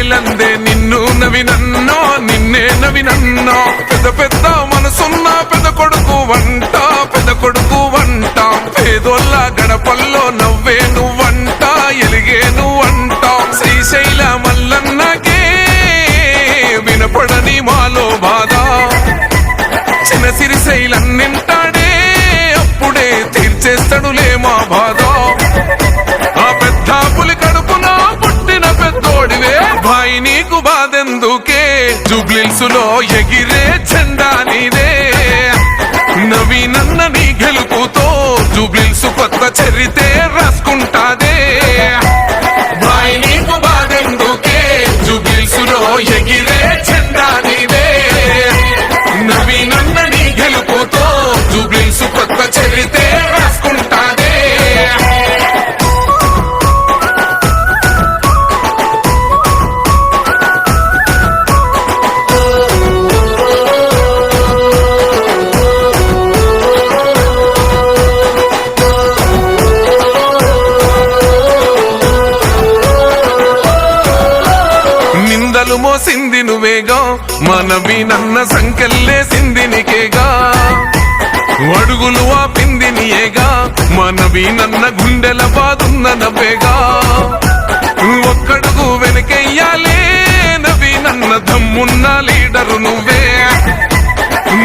వేలందే నిన్ను నవినన్నో నిన్నే నవినన్నో పెద్ద పెద్ద మనసున్న పెద్ద కొడుకు వంట పేదోళ్ళ గడపల్లో నవ్వే నువ్వంట ఎలిగే నువ్వంట శ్రీశైల మల్లన్నకే వినపడని మాలో బాధ చిన్న సిరిశైలం నింటాడే అప్పుడే తీర్చేస్తాడులే మా బాధ ఆ పెద్ద పులి కడుపున పుట్టిన పెద్దోడివే భాయి నీకు బాధెందుకే జూబ్లీహిల్స్లో ఎగిరే జెండా నీదే నవీనన్న నీ గెలుపుతో జూబ్లీహిల్స్ కొత్త చరితే రాసుకుంటాదే భాయి నీకు బాధెందుకే జూబ్లీహిల్స్లో ఎగిరే జెండా నీదే నవీనన్న నీ గెలుపుతో జూబ్లీహిల్స్ కొత్త చరితే రాసుకుంటాదే నిందలు మోసింది నువ్వేగా మనవీనన్న సంకెళ్ళేసింది నీకేగా అడుగులు ఆపింది నీయేగా మనవీనన్న గుండెల బాదున్న నవ్వేగా ఒక్కడుగు వెనకెయ్యాలే నవీనన్న దమ్మున్న లీడరు నువ్వే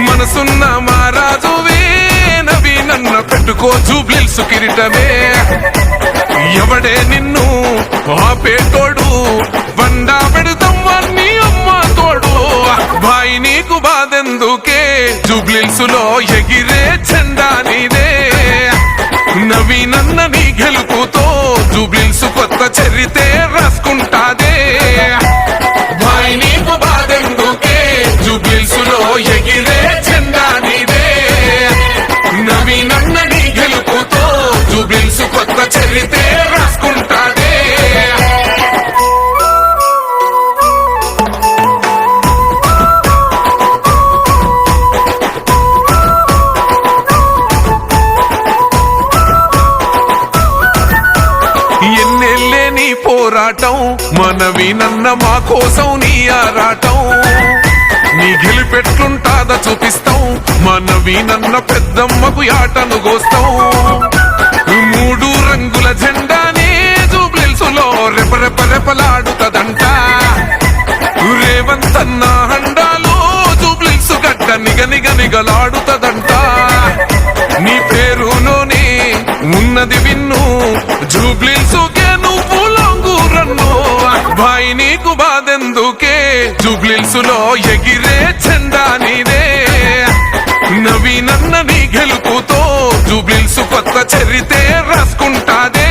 మనసున్న మహారాజువే నవీనన్న పెట్టుకో జూబ్లీహిల్స్ కిరీటమే ఎవడే నిన్ను ఆపేటోడు వండా పెడతాం నీ అమ్మ తోడు భాయి నీకు బాధెందుకే జూబ్లీహిల్స్లో ఎగిరే జెండా నీదే నవీనన్న నీ గెలుపుతో జూబ్లీహిల్స్ కొత్త చరితే రాసుకుంటాదే భాయి నీకు బాధెందుకే జూబ్లీహిల్స్లో ఎగిరే జెండా నీదే నవీనన్న నీ గెలుపుతో జూబ్లీహిల్స్ కొత్త చరితే రాసుకుంటాదే ఎన్నెళ్ళే నీ పోరాటం మనవీనన్న మా కోసం నీ ఆరాటం నీ గెలిపెట్లుంటాదా చూపిస్తాం మనవీనన్న పెద్దమ్మకు యాటను గోస్తాం మూడు రంగుల జెండానే జూబ్లీహిల్స్లో రెపరెపలాడుతదంట రేవంతన్న హండాలో జూబ్లీహిల్స్ గడ్డ నిగనిగలాడుతదంట నీ పేరులోనే ఉన్నది విన్ను జూబ్లీహిల్స్కే నువ్వు లొంగురన్ను భాయి నీకు బాధెందుకే జూబ్లీహిల్స్లో ఎగిరే జెండా నీదే నవీనన్న నీ గెలుపుతో జూబ్లీహిల్స్ కొత్త చరితే రాసుకుంటాదే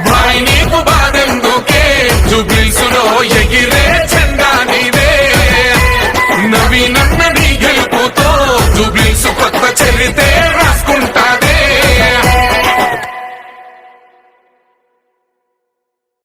భాయి నీకు బాధెందుకే జూబ్లీహిల్స్లో ఎగిరే